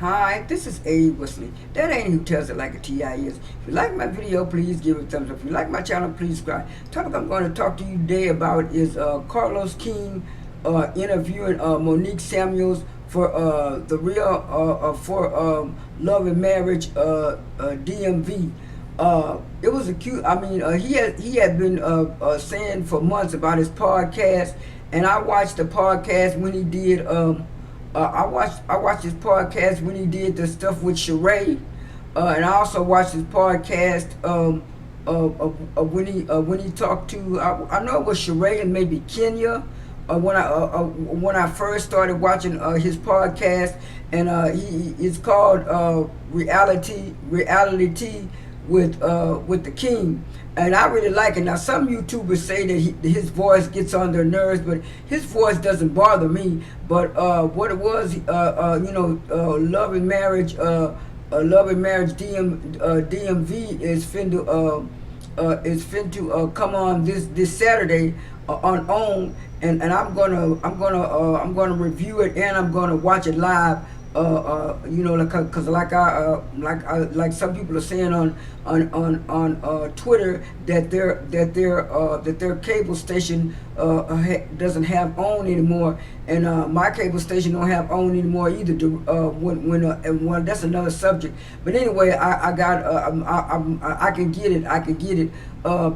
Hi, this is Abe Wesley. That ain't who tells it like a TI is. If you like my video, please give it a thumbs up. If you like my channel, please subscribe. The topic I'm going to talk to you today about is Carlos King interviewing Moniquie Samuels for the real for Love and Marriage DMV. It was a cute. I mean, he had been saying for months about his podcast, and I watched the podcast when he did. I watched his podcast when he did the stuff with Sheree, and I also watched his podcast when he talked to I know it was Sheree and maybe Kenya. When I first started watching his podcast, and it's called Reality with the King, and I really like it. Now some YouTubers say that his voice gets on their nerves, but his voice doesn't bother me. But what it was, Love and Marriage DMV is finna come on this Saturday on OWN, and I'm gonna review it, and I'm gonna watch it live. Because like some people are saying on Twitter that their cable station doesn't have OWN anymore, and my cable station don't have OWN anymore either. When that's another subject. But anyway, I can get it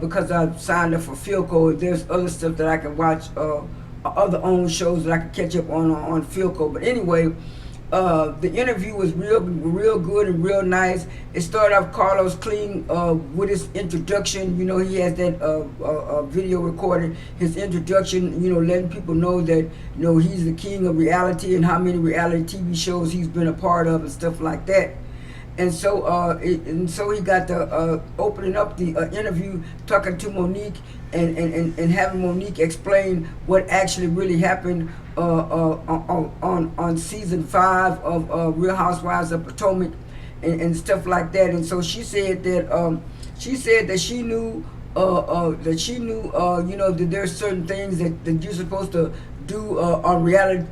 because I've signed up for Philco. There's other stuff that I can watch, other OWN shows that I can catch up on Philco. But anyway. The interview was real good and real nice. It started off Carlos King with his introduction. He has that video recorded, his introduction, letting people know that he's the king of reality and how many reality TV shows he's been a part of and stuff like that. And so he got the opening up the interview, talking to Monique and having Monique explain what actually really happened on season 5 of Real Housewives of Potomac and stuff like that. And so she said that she knew that there's certain things that you're supposed to do on reality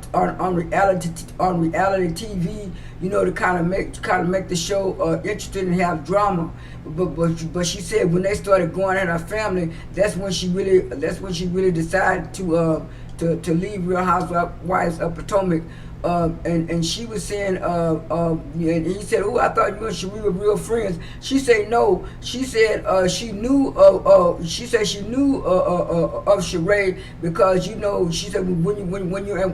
TV, to kind of make the show interesting and have drama. But she said when they started going at her family, that's when she really decided to leave Real Housewives of Potomac. And she was saying, and he said, "Oh, I thought you and Sheree were real friends." She said, "No." She said she knew of Sheree because she said when you're an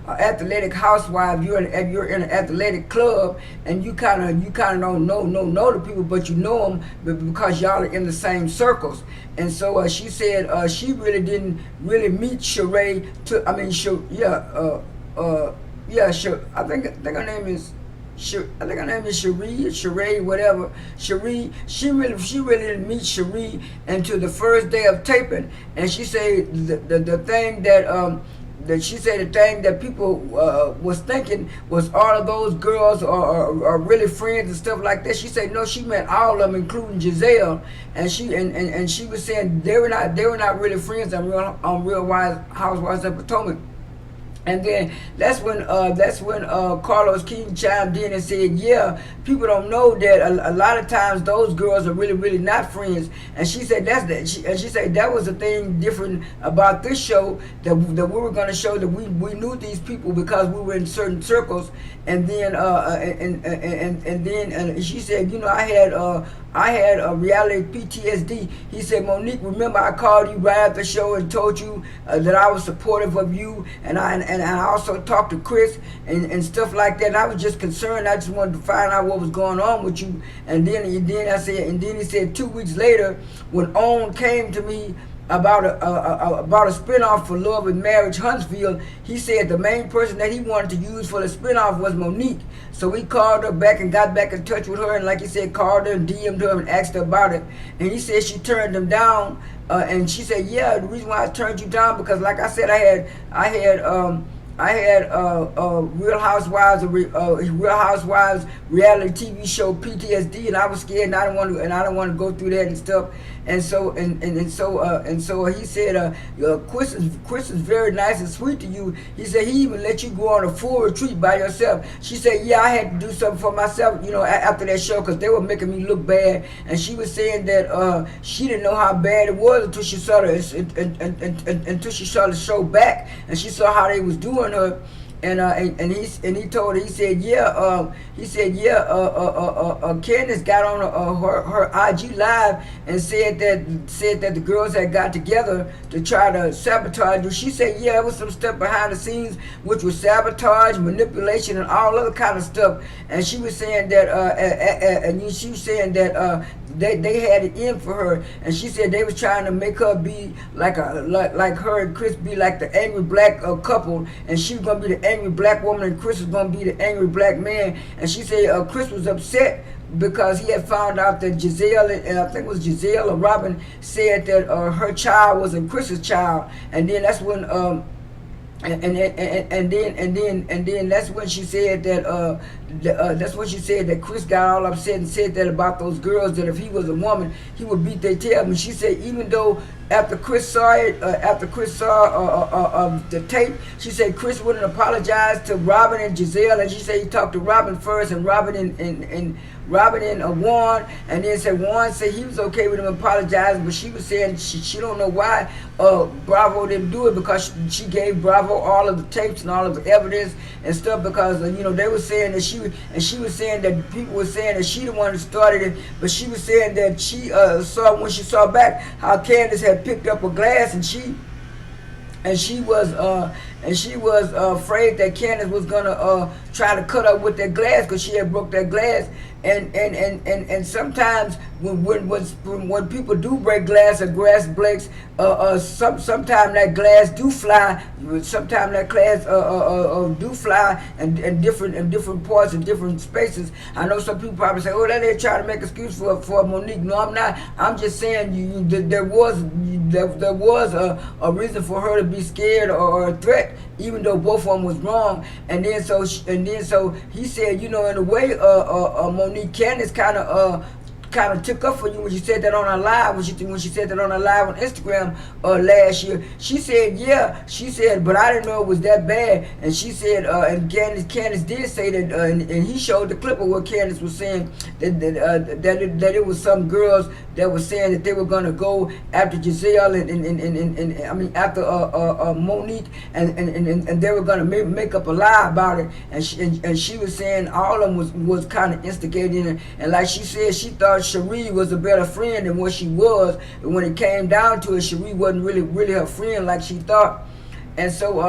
athletic housewife, you're in an athletic club, and you kind of don't know the people, but you know them because y'all are in the same circles. And so she said she really didn't really meet Sheree sure. I think her name is Sheree, whatever. Sheree, she really didn't meet Sheree until the first day of taping. And she said the thing that people was thinking was all of those girls are really friends and stuff like that. She said no, she met all of them, including Giselle, and she was saying they were not really friends on Real Housewives of Potomac. And then that's when Carlos King chimed in and said, "Yeah, people don't know that a lot of times those girls are really not friends." And she said she said that was the thing different about this show, that we were going to show that we knew these people because we were in certain circles. And then and she said, I had a reality PTSD. He said, "Monique, remember I called you right after the show and told you that I was supportive of you, and I also talked to Chris and stuff like that. And I was just concerned. I just wanted to find out what was going on with you." And then he said 2 weeks later, when OWN came to me about a spinoff for Love and Marriage Huntsville, he said the main person that he wanted to use for the spinoff was Monique. So he called her back and got back in touch with her, and like he said, called her and DM'd her and asked her about it. And he said she turned him down, and she said, "Yeah, the reason why I turned you down because, like I said, I had Real Housewives reality TV show PTSD, and I was scared, and I don't want to go through that and stuff." And so he said, Chris is very nice and sweet to you. He said he even let you go on a full retreat by yourself. She said, yeah, I had to do something for myself, after that show, because they were making me look bad. And she was saying that she didn't know how bad it was until she saw until she saw the show back, and she saw how they was doing her. And he told her, Candace got on her IG live and said that the girls had got together to try to sabotage her. She said, yeah, it was some stuff behind the scenes, which was sabotage, manipulation, and all other kind of stuff. And she was saying that they had it in for her, and she said they was trying to make her be like her and Chris be like the angry black couple, and she was gonna be the angry black woman, and Chris was gonna be the angry black man. And she said Chris was upset because he had found out that Giselle, and I think it was Giselle or Robin, said that her child wasn't Chris's child, and then that's when and then that's when she said that Chris got all upset and said that about those girls, that if he was a woman he would beat their tail. And she said even though after Chris saw the tape, she said Chris wouldn't apologize to Robin and Giselle, and she said he talked to Robin first, and Robin and Warren, and then said Warren said he was okay with him apologizing, but she was saying she don't know why Bravo didn't do it, because she gave Bravo all of the tapes and all of the evidence and stuff, because they were saying that she was saying that people were saying that she the one who started it, but she was saying that she saw when she saw back how Candace had picked up a glass, and she was afraid that Candace was gonna try to cut up with that glass, because she had broke that glass. And sometimes when people do break glass or glass breaks, sometimes that glass do fly. Sometimes that glass do fly in different parts and different spaces. I know some people probably say, "Oh, that they're trying to make excuse for Moninque." No, I'm not. I'm just saying there was a reason for her to be scared or a threat, even though both of them was wrong. And then so he said, in a way, Monique, Candace kind of took up for you when she said that on her live, when she said that on her live on Instagram last year. She said, but I didn't know it was that bad. And she said, and Candace did say that, and he showed the clip of what Candace was saying, that it was some girls that were saying that they were gonna go after Giselle and after Monique, and they were gonna make up a lie about it. And she was saying all of them was kind of instigating it. And like she said, she thought Cherie was a better friend than what she was. And when it came down to it, Cherie wasn't really her friend like she thought. And so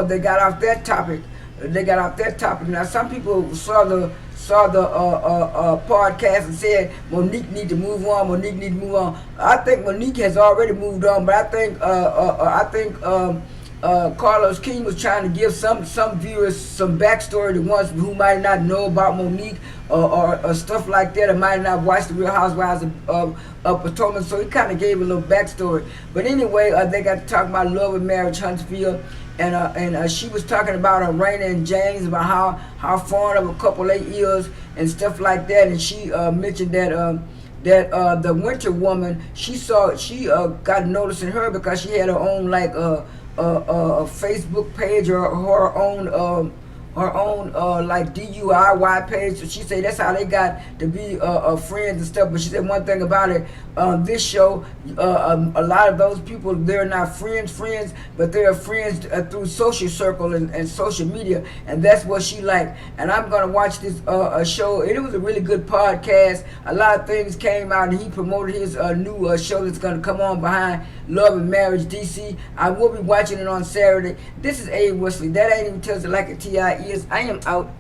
they got off that topic. Now some people saw the podcast and said Monique need to move on. I think Monique has already moved on, but I think Carlos King was trying to give some viewers some backstory, the ones who might not know about Monique or stuff like that, or might not watch the Real Housewives of Potomac. So he kind of gave a little backstory. But anyway, they got to talk about Love and Marriage Huntsville, and she was talking about Raina and James, about how fond of a couple they is and stuff like that. And she mentioned that the Winter Woman, she got noticed in her because she had her own like a Facebook page, or her own like DUIY page. So she said that's how they got to be friends and stuff. But she said one thing about it, this show, a lot of those people, they're not friends, but they're friends through social circle and social media, and that's what she liked. And I'm gonna watch this show. It was a really good podcast. A lot of things came out, and he promoted his new show that's gonna come on behind Love and Marriage DC. I will be watching it on Saturday. This is A. Wesley. That ain't even tells it like a TI is. I am out.